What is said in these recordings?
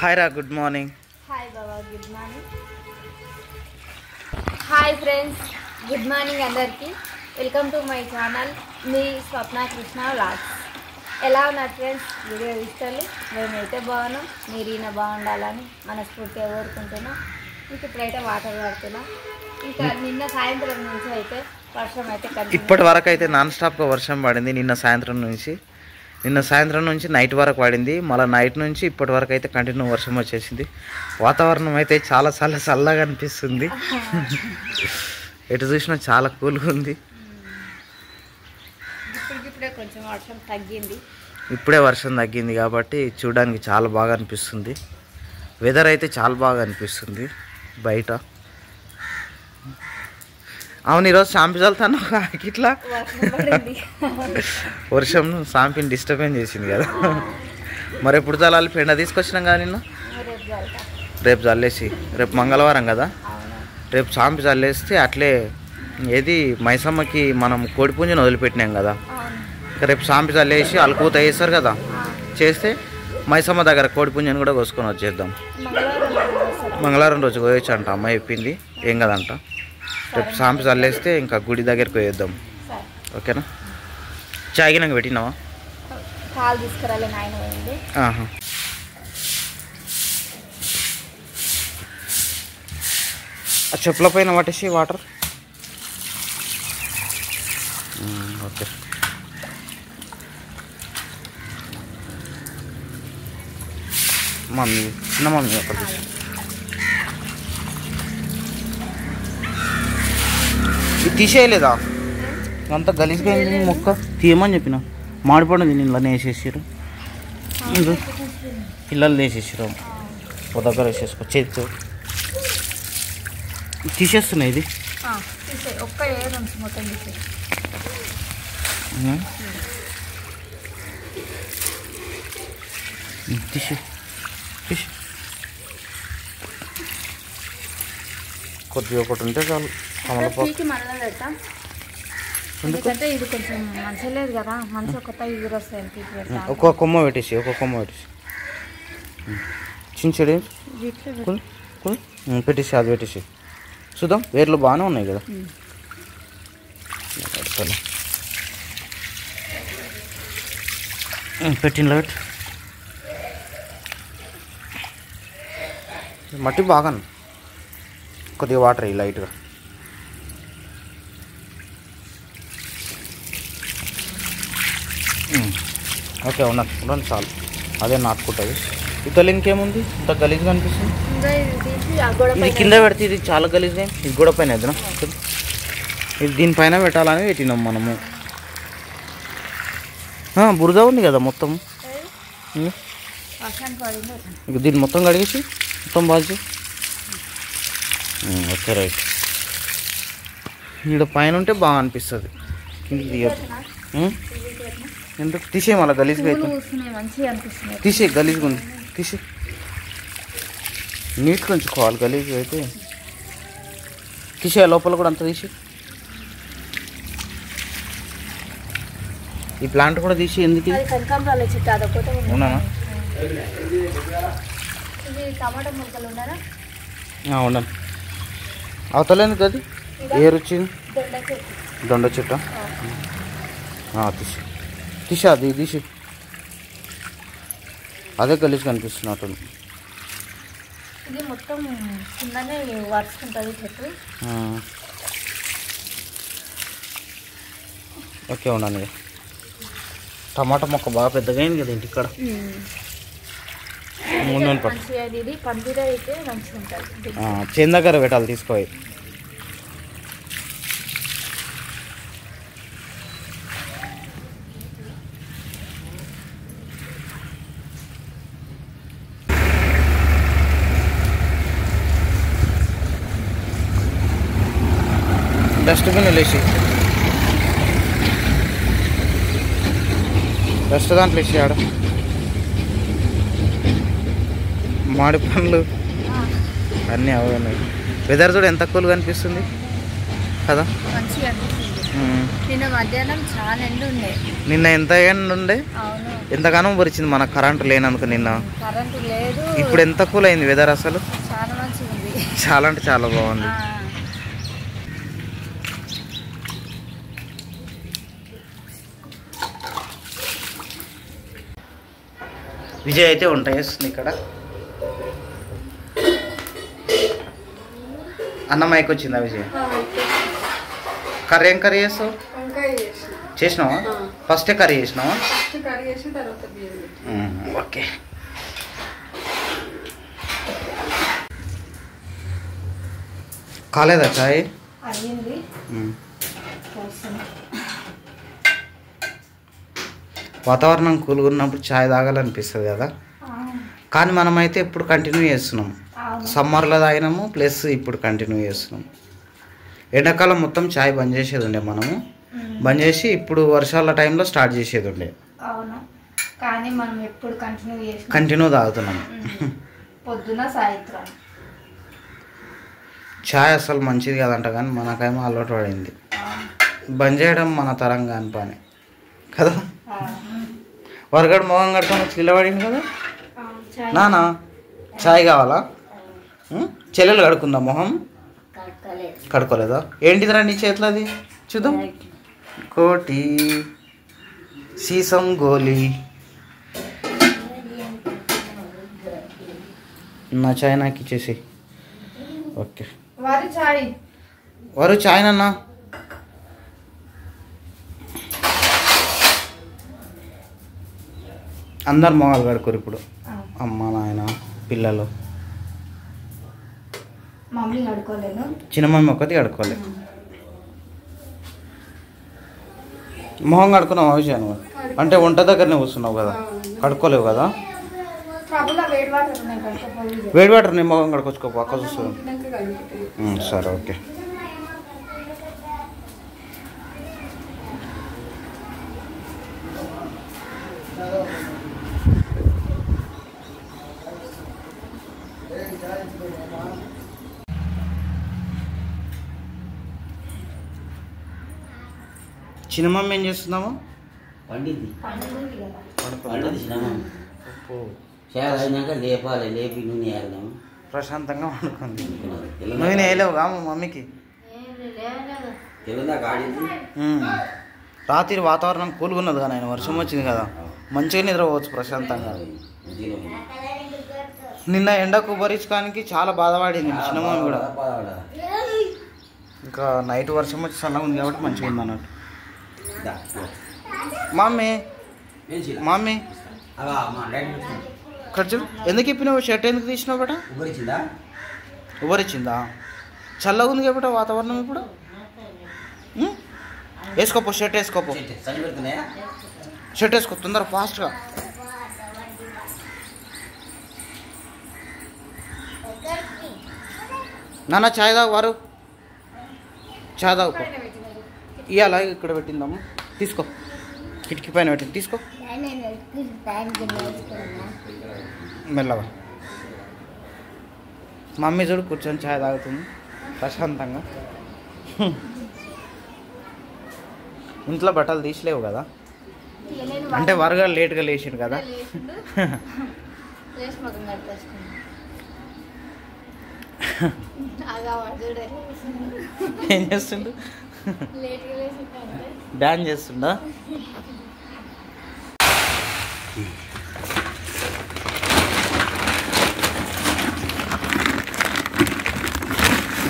Hi రా, good morning. Hi బాబా, good morning. Hi friends, good morning అందరికీ. Welcome to my channel మీ Swapna Krishna vlogs. ఎలా ఉన్నారు ఫ్రెండ్స్? వీడియో ఇష్టాలు మేమైతే బాగున్నాం, మీరు ఈయన బాగుండాలని మనస్ఫూర్తిగా కోరుకుంటున్నాం. ఇంక ఇప్పుడైతే వాటర్ పడుతున్నాం. ఇంకా నిన్న సాయంత్రం నుంచి అయితే వర్షం అయితే ఇప్పటి వరకు అయితే నాన్ స్టాప్గా వర్షం పడింది. నిన్న సాయంత్రం నుంచి నైట్ వరకు పడింది. మళ్ళీ నైట్ నుంచి ఇప్పటి వరకు అయితే కంటిన్యూ వర్షం వచ్చేసింది. వాతావరణం అయితే చాలా చల్లగా అనిపిస్తుంది. ఎటు చూసినా చాలా కూల్గా ఉంది. కొంచెం వర్షం తగ్గింది. ఇప్పుడే వర్షం తగ్గింది కాబట్టి చూడడానికి చాలా బాగా అనిపిస్తుంది. వెదర్ అయితే చాలా బాగా అనిపిస్తుంది బయట. అవును, ఈరోజు షాంపీ చల్లుతాను ఇట్లా వర్షం షాంపీని డిస్టర్బెన్స్ చేసింది కదా. మరి ఎప్పుడు చల్లాలి? పెండ తీసుకొచ్చినాం కదా నిన్న. రేపు చల్లేసి, రేపు మంగళవారం కదా, రేపు షాంపీ చల్లేస్తే అట్లే ఏది మైసమ్మకి మనం కోడిపుంజను వదిలిపెట్టినాం కదా, రేపు షాంపీ చల్లేసి అలుకూత వేస్తారు కదా, చేస్తే మైసమ్మ దగ్గర కోడిపుంజను కూడా కోసుకొని వచ్చేద్దాం. మంగళవారం రోజు కోయొచ్చు అంట, అమ్మ చెప్పింది. ఏం కదంట. రేపు షాంపీ చల్లేస్తే ఇంకా గుడి దగ్గరికి పోయేద్దాం. ఓకేనా? చాగినాక పెట్టినావా? ఆ చెప్పుల పైన పట్టేసి వాటర్. ఓకే. మమ్మీ, చిన్న మమ్మీ అక్కడ ఇది తీసేయలేదా? అంత గలీజ్గా అయింది మొక్క. తీయమని చెప్పిన. మాడిపడింది నిన్న వేసేసారు, పిల్లలు వేసేసారు. ఒక దగ్గర వేసేసుకో చేతితో. తీసేస్తున్నాయి ఇది. తీసి కొద్దిగా ఒకటి ఉంటే చాలు. ఎందుకంటే ఇది కొంచెం మంచిగా లేదు కదా, మంచి కొత్త ఎగురు వస్తాయి. ఒక్కొక్క కొమ్మ పెట్టేసి చించడే పెట్టేసి అది పెట్టేసి చూద్దాం. వేర్లు బాగానే ఉన్నాయి కదా. పెట్టిన మట్టి బాగా కొద్దిగా వాటర్ అయ్యి లైట్గా. ఓకే, ఉన్నది చాలు. అదే నాటుకుంటుంది. ఇతలు ఇంకేముంది ఇంత గలీజ్గా అనిపిస్తుంది. ఇది కింద పెడితే ఇది చాలా గలీజ్గా. ఇది గోడ పైన ఎదునా, ఇది దీనిపైన పెట్టాలని పెట్టినాం మనము. బురద ఉంది కదా మొత్తం. ఇక దీన్ని మొత్తం కడిగేసి మొత్తం బాగా. Okay, right. ఇక్కడ పైన ఉంటే బాగా అనిపిస్తుంది. కింద తీయద్దు. ఎందుకు తీసే? మళ్ళీ గలీజ్గా అవుతుంది. తీసే, గలీజ్గా ఉంది. తీసే, నీట్గా ఉంచుకోవాలి. గలీజ్గా అయితే తీసే. లోపల కూడా అంతా తీసి. ఈ ప్లాంట్ కూడా తీసి. ఎందుకు అవునా? ఉండండి. అవతలేదు అది ఏరు వచ్చింది. దొండ చెట్టు తీసి అది తీసి. అదే గలీజ్ కనిపిస్తున్నట్టు. ఓకే, ఉన్నాను. టమాటా మొక్క బాగా పెద్దగా అయింది కదా ఇంటి ఇక్కడ. చేను దగ్గర పెట్టాలి తీసుకోవాలి. డస్ట్బిన్ వేసి, డస్ట్ దాంట్లో వేసి. ఆడ మాడి పండ్లు అన్నీ అవే ఉన్నాయి. వెదర్ చూడ ఎంత కూల్గా అనిపిస్తుంది కదా. నిన్న మధ్యాహ్నం చాలా ఎండ ఉండే. నిన్న ఎంత ఎండ ఉండే? అవును. ఎంతగానో పరిచింది మన కరెంటు లేనందుకు నిన్న. కరెంటు లేదు. ఇప్పుడు ఎంత కూల్ అయింది వెదర్ అసలు. చాలా మంచిగా ఉంది. చాలా అంటే చాలా బాగుంది. విజయ్ అయితే వంట చేస్తుంది ఇక్కడ. అన్నమాయకి వచ్చిందా విజయ్? కర్రీ ఏం కర్రీ చేస్తావు? చేసినావా? ఫస్టే కర్రీ చేసినావా? ఓకే. కాలేదా చాయ్? వాతావరణం కూల్గా ఉన్నప్పుడు చాయ్ తాగాలనిపిస్తుంది కదా. కానీ మనమైతే ఇప్పుడు కంటిన్యూ చేస్తున్నాం. సమ్మర్లో తాగినాము ప్లస్ ఇప్పుడు కంటిన్యూ చేస్తున్నాం. ఎండాకాలం మొత్తం చాయ్ బంద్ చేసేది ఉండే, మనము బంద్ చేసి ఇప్పుడు వర్షాల టైంలో స్టార్ట్ చేసేది ఉండే. కానీ మనం ఎప్పుడు కంటిన్యూ తాగుతున్నాం. పొద్దున సాయంత్రం చాయ్ అసలు మంచిది కాదంట, కానీ మనకేమో అలవాటు పడింది. బంద్ చేయడం మన తరం కాని పని కదా. వరగడు మొహం కట్టుకొని వచ్చి నిలబడింది కదా. నానా చాయ్ కావాలా? చెల్లెలు కడుకుందా మొహం? కడుకోలేదా? ఏంటిదిరా నీ చేతిలో అది? చూద్దాం. కోటి సీసం గోలీ. నా చాయ్ నాకు ఇచ్చేసి. ఓకే వారు చాయ్ నన్నా. అందరు మొహాలు కడుకోరు ఇప్పుడు, అమ్మ నాయన పిల్లలు. చిన్న మమ్మీ ఒక్కటి కడుకోలేదు. మొహం కడుకున్నావు విషయం? అంటే వంట దగ్గరనే కూర్చున్నావు కదా, కడుక్కోలేవు కదా. వేడి వాటర్ నీ మొహం కడుకొచ్చుకో, పక్క చూస్తుంది. సరే ఓకే. చిన్నమ్మ ఏం చేస్తున్నాము? లేపాలి, లేపి నూనె ప్రశాంతంగా వండుకుంది. నూనె వేయలేవుగా మమ్మీకి? రాత్రి వాతావరణం కూల్గా ఉన్నది కదా, ఆయన వర్షం వచ్చింది కదా, మంచిగా నిద్రపోవచ్చు ప్రశాంతంగా. నిన్న ఎండకు భరించడానికి చాలా బాధపడింది చిన్నమ్మ కూడా. ఇంకా నైట్ వర్షం వచ్చి చల్లగా ఉంది కాబట్టి మంచిగా ఉంది అన్నట్టు. మమ్మీ మమ్మీ ఖర్చు ఎందుకు ఇప్పినావు? షర్ట్ ఎందుకు తీసినావు బేట? ఉబరిచ్చిందా? చల్లగా ఉంది కాబట్టి వాతావరణం ఇప్పుడు. వేసుకోపో షర్ట్, వేసుకోపో షర్ట్, వేసుకో తొందర ఫాస్ట్గా. నాన్న చాయ్ తాగు, వారు చాయ్ తాగుకో. ఇవాళ ఇక్కడ పెట్టిందాము, తీసుకో. కిటికీ పైన పెట్టింది, తీసుకో మెల్లగా. మమ్మీ చూడు కూర్చొని చాయ్ తాగుతుంది ప్రశాంతంగా. ఇంట్లో బట్టలు తీసలేవు కదా, అంటే వరగా లేట్గా లేచిండు కదా. ఏం చేస్తుండు? డాన్స్ చేస్తుండా?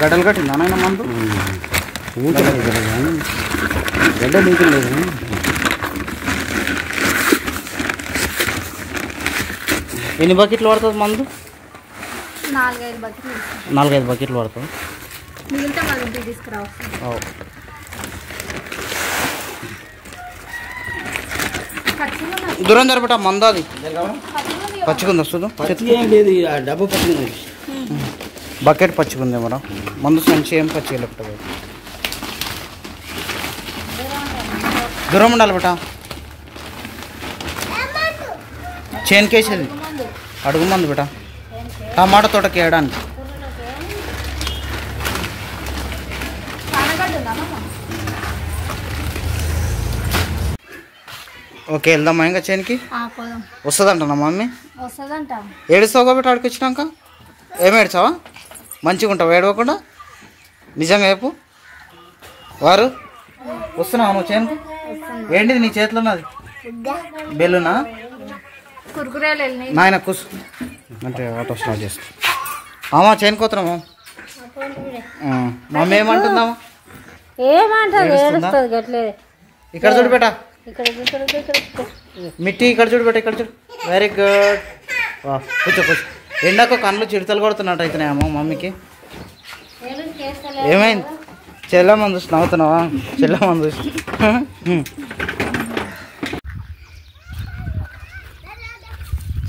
గడ్డలు కట్టిందా నాయన మందు? గడ్డ లేదు. ఎన్ని బకెట్లు పడుతుంది మందు? 4-5 బకెట్లు పడుతుంది. దూరం జరపట మందు అది పచ్చిగుంది వస్తుంది. డబ్బు పచ్చింది, బకెట్ పచ్చిగుంది మన మందు సంచి ఏం పచ్చిగా లేకపోతే. దూరం ఉండాలి బేట. చేనుకేసేది అడుగు మంది బేట, టమాటా తోటకి వేయడానికి. ఓకే వెళ్దామా ఇంకా చేనికి పోదాం. వస్తుందంటనా మమ్మీ? వస్తుందంట. ఏడుస్తావు కాబట్టి ఆడికి వచ్చినాక ఏమి ఏడ్చావా? మంచిగా ఉంటావు ఏడవకుండా? నిజంగా చెప్పు. వారు వస్తున్నావా నువ్వు చేనుకు? ఏంటిది నీ చేతిలో ఉన్నది? బెల్లునా? కురుకురేలు నాయన కూసు అంటే ఆటో స్టార్ట్ చేస్తా. అమ్మా చేనుకోతున్నామా? మమ్మీ ఏమంటుందామా? ఏమంటారు? ఏడుస్తుంది గట్లేదు. ఇక్కడ చూడు బేటా, ఇక్కడ మిట్టి ఇక్కడ చూడు బేటా, ఇక్కడ చూడు. Very good. కూర్చో కూర్చో. ఎండాక కళ్ళు చిడతలు కొడుతున్నట్టు అవుతున్నాయమ్మా మమ్మీకి. ఏమైంది? చెల్లమ్మని చూసి నవ్వుతున్నావా? చెల్లమ్మని చూసి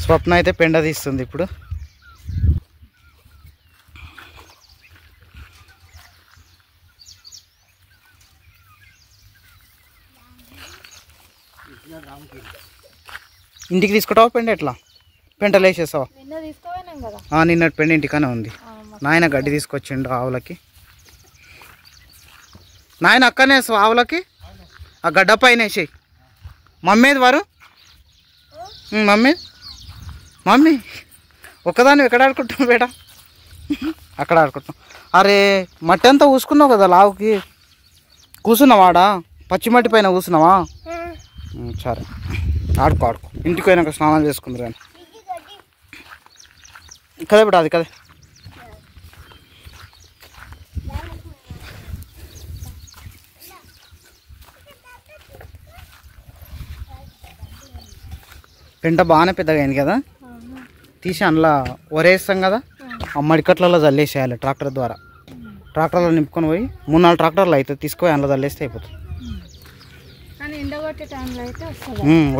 స్వప్న అయితే పెండ తీస్తుంది ఇప్పుడు. ఇంటికి తీసుకుంటావా పెండ? ఎట్లా పెంటలు వేసేసావా? నిన్నటి పెండ ఇంటికనే ఉంది. నాయన గడ్డి తీసుకొచ్చిండు ఆవులకి. నాయన అక్కనే వేసావు ఆవులకి, ఆ గడ్డ పైన వేసేయి. మమ్మీది వారు మమ్మీ మమ్మీ ఒక్కదాన్ని ఎక్కడ ఆడుకుంటున్నావు బేటా? అక్కడ ఆడుకుంటున్నావు. అరే మట్టి అంతా కూసుకున్నావు కదా లావుకి. కూర్చున్నావాడా? పచ్చిమట్టి పైన కూర్చున్నావా? సరే ఆడుకో ఆడుకో. ఇంటికి పోయినాక స్నానం చేసుకుందరు కానీ కదా బిడ్డ, అది కదా. పెంట బాగానే పెద్దగా అయింది కదా. తీసి అందులో వరేస్తాం కదా, ఆ మడికట్లలో జల్లేసేయాలి ట్రాక్టర్ ద్వారా. ట్రాక్టర్లో నింపుకొని పోయి 3-4 ట్రాక్టర్లు అవుతుంది, తీసుకుపోయి అందులో జల్లేస్తే అయిపోతుంది.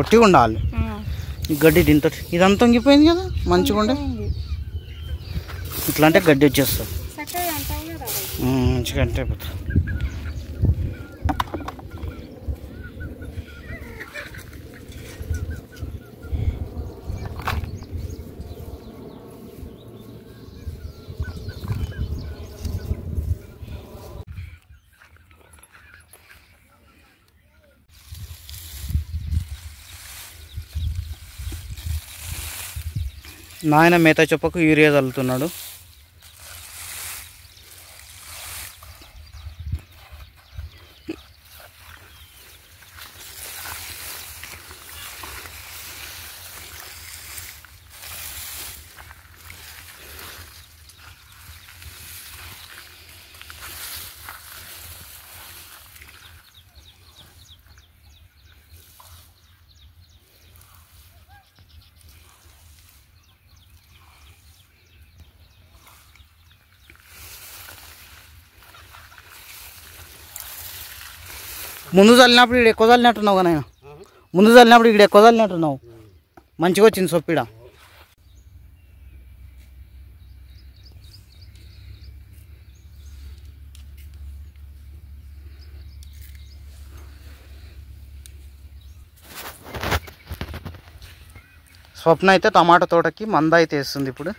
ఒట్టిగా ఉండాలి ఈ గడ్డి. దీంతో ఇదంతా వంగిపోయింది కదా, మంచిగా ఉండే. ఇట్లా అంటే గడ్డి వచ్చేస్తుంది, మంచిగా అంటే అయిపోతుంది. నాయన మేత చొప్పకు యూరియా చల్లుతున్నాడు. ముందు చల్లినప్పుడు ఇక్కడ ఎక్కువ చల్లినట్టున్నావు కదా నాయన. ముందు చల్లినప్పుడు ఇక్కడ ఎక్కువ చల్లినట్టున్నావు. మంచిగా వచ్చింది సొప్పిడ. స్వప్న అయితే టమాటా తోటకి మంద అయితే వేస్తుంది ఇప్పుడు.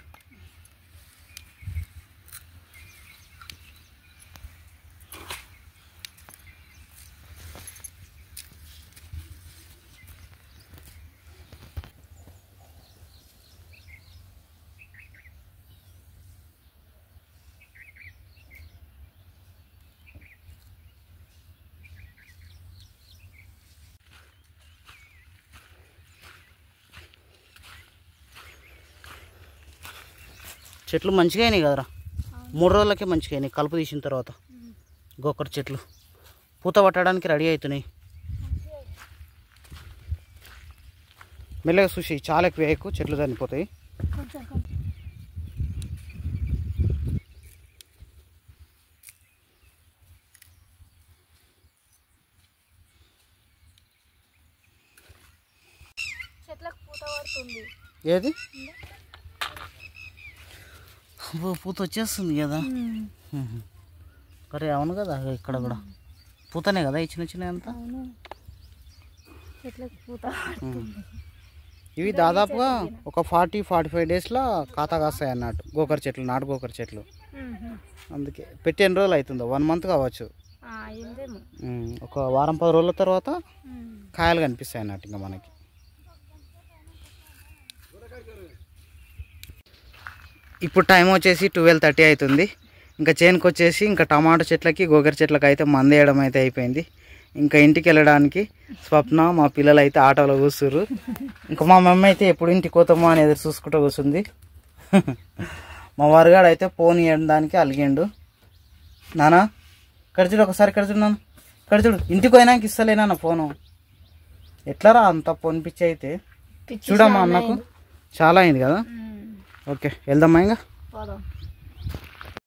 చెట్లు మంచిగా అయినాయి కదరా, 3 రోజులకే మంచిగా అయినాయి. కలుపు తీసిన తర్వాత గోకర చెట్లు పూత పట్టడానికి రెడీ అవుతున్నాయి. మెల్లగా చూసి, చాలా ఎక్కువ వేయకు, చెట్లు చనిపోతాయి. ఏది పూత వచ్చేస్తుంది కదా. అరే అవును కదా, ఇక్కడ కూడా పూతనే కదా ఈ చిన్న చిన్న అంతా. ఇవి దాదాపుగా ఒక 40-45 డేస్లో ఖాతా కాస్తాయి అన్నట్టు గోకర చెట్లు, నాటు గోకర చెట్లు. అందుకే పెట్టి ఎన్ని రోజులు అవుతుందో, 1 మంత్ కావచ్చు. అయిందేమో. ఒక వారం 10 రోజుల తర్వాత కాయలు కనిపిస్తాయి అన్నట్టు ఇంకా మనకి. ఇప్పుడు టైం వచ్చేసి 12:30 అవుతుంది. ఇంకా చేనుకి వచ్చేసి ఇంకా టమాటో చెట్లకి గోగర చెట్లకి అయితే మందు వేయడం అయితే అయిపోయింది. ఇంకా ఇంటికి వెళ్ళడానికి స్వప్న మా పిల్లలు అయితే ఆటోలో కూర్చుర్రు. ఇంకా మా మమ్మీ అయితే ఎప్పుడు ఇంటికి పోతామో అని ఎదురు చూసుకుంటూ కూర్చుంది. మా వారుగాడు అయితే ఫోన్ ఇవ్వడానికి అలిగిండు. నానా కడిచుడు ఒకసారి కడిచుడు నాన్న కడిచుడు ఇంటికి పోయినాక ఇస్తలేనా నా ఫోను. ఎట్లారా అంత ఫోన్ పిచ్చి అయితే చూడమ్మా అన్నకు చాలా అయింది కదా. ఓకే వెళ్దామా ఇంకా.